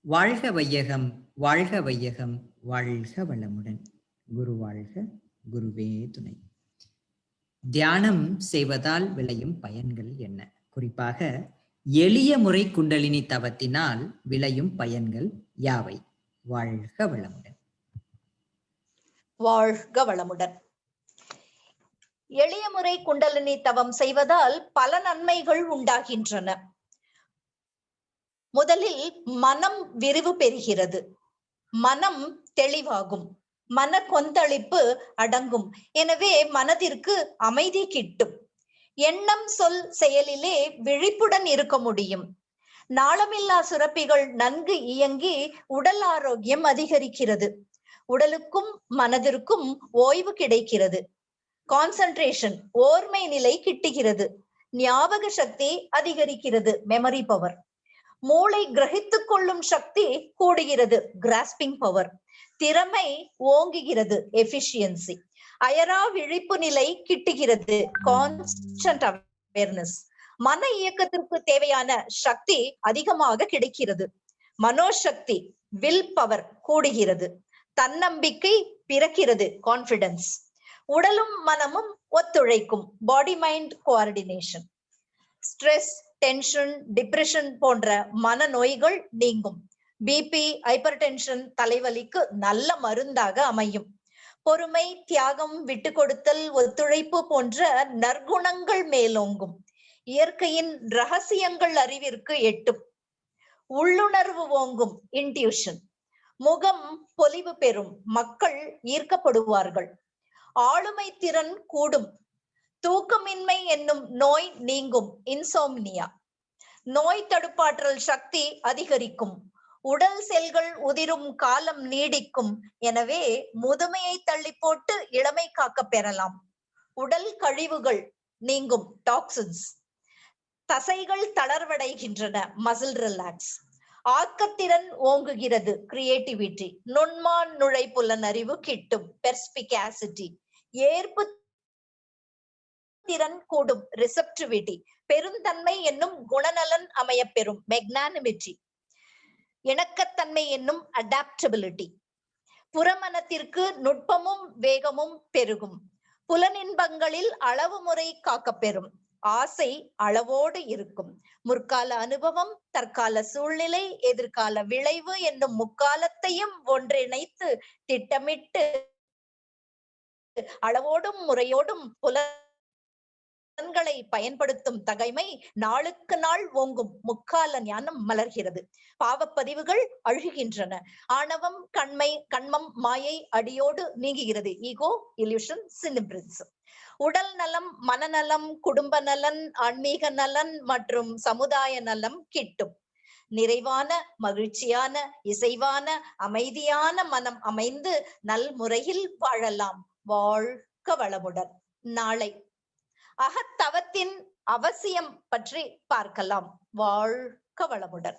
வாழ்க வையகம், வாழ்க வையகம், வாழ்க வளமுடன். குரு வாழ்க, குருவே துணை. தியானம் செய்வதால் விளையும் பயன்கள் என்ன? குறிப்பாக எளிய முறை குண்டலினி தவத்தினால் விளையும் பயன்கள் யாவை? வாழ்க வளமுடன். வாழ்க வளமுடன். எளிய முறை குண்டலினி தவம் செய்வதால் பல நன்மைகள் உண்டாகின்றன. முதலில் மனம் விரிவு பெறுகிறது, மனம் தெளிவாகும், மன கொந்தளிப்பு அடங்கும். எனவே மனதிற்கு அமைதி கிட்டும். எண்ணம் சொல் செயலிலே விழிப்புடன் இருக்க முடியும். நாளமில்லா சுரப்பிகள் நன்கு இயங்கி உடல் ஆரோக்கியம் அதிகரிக்கிறது. உடலுக்கும் மனதிற்கும் ஓய்வு கிடைக்கிறது. கான்சன்ட்ரேஷன், ஓர்மை நிலை கிட்டுகிறது. ஞாபக சக்தி அதிகரிக்கிறது, மெமரி பவர். மூளை கிரகித்துக் கொள்ளும் சக்தி கூடுகிறது, கிராஸ்பிங் பவர். திறமை ஓங்குகிறது, எஃபிஷியன்சி. அயரா விழிப்பு நிலை கிட்டுகிறது, கான்ஸ்டன்ட் அவேர்னஸ். மன இயக்கத்திற்கு தேவையான சக்தி அதிகமாக கிடைக்கிறது. மனோசக்தி, வில் பவர் கூடுகிறது. தன்னம்பிக்கை பிறக்கிறது, கான்பிடன்ஸ். உடலும் மனமும் ஒத்துழைக்கும், body mind coordination. Stress, tension, depression போன்ற மனநோய்கள் நீங்கும். பிபி, ஹைப்பர் டென்ஷன், தலைவலிக்கு நல்ல மருந்தாக அமையும். பொறுமை, தியாகம், விட்டு கொடுத்தல், ஒத்துழைப்பு போன்ற நற்குணங்கள் மேலோங்கும். இயற்கையின் ரகசியங்கள் அறிவிற்கு எட்டும். உள்ளுணர்வு ஓங்கும், இன்ட்யூஷன். முகம் பொலிவு பெறும், மக்கள் ஈர்க்கப்படுவார்கள். ஆளுமை திறன் கூடும். தூக்கமின்மை என்னும் நோய் நீங்கும், இன்சோம்னியா. நோய் தடுப்பாற்றல் சக்தி அதிகரிக்கும். உடல் செல்கள் உதிரும் காலம் நீடிக்கும். எனவே முதுமையை தள்ளி போட்டு இளமை காக்க பெறலாம். உடல் கழிவுகள் நீங்கும், டாக்ஸின்ஸ். தசைகள் தளர்வடைகின்றன, மசில் ரிலாக்ஸ். ஆக்கத்திறன் ஓங்குகிறது, கிரியேட்டிவிட்டி. நுண்மான் நுழைப்புலன் அறிவு கிட்டும், பெர்ஸ்பிகாசிட்டி. ஏற்பு திறன் கூடும், ரிசப்டிவிட்டி. பெருந்தன்மை என்னும் குணநலன் அமையப்பெறும், மெக்னானிமிட்டி. இணக்கத்தன்மை என்னும் அடாப்டபிலிட்டி. புறமனத்திற்கு நுட்பமும் வேகமும் பெருகும். புலனின்பங்களில் அளவு முறை காக்கப்பெறும். ஆசை அளவோடு இருக்கும். முற்கால அனுபவம், தற்கால சூழ்நிலை, எதிர்கால விளைவு என்னும் முக்காலத்தையும் ஒன்றிணைத்து திட்டமிட்டு அளவோடும் முறையோடும் புலன்களை பயன்படுத்தும் தகைமை நாளுக்கு நாள் ஓங்கும். முக்கால ஞானம் மலர்கிறது. பாவப்பதிவுகள் அழுகின்றன. ஆணவம், கண்மம், மாயை அடியோடு நீங்குகிறது. Ego, illusion, சினிபிரின்ஸ். உடல் நலம், மனநலம், குடும்ப நலன், ஆன்மீக நலன் மற்றும் சமுதாய நலம் கிட்டும். நிறைவான, மகிழ்ச்சியான, இசைவான, அமைதியான மனம் அமைந்து நல் முறையில் வாழலாம். வாழ்க வளமுடன். நாளை அகத்தவத்தின் அவசியம் பற்றி பார்க்கலாம். வாழ்க வளமுடன்.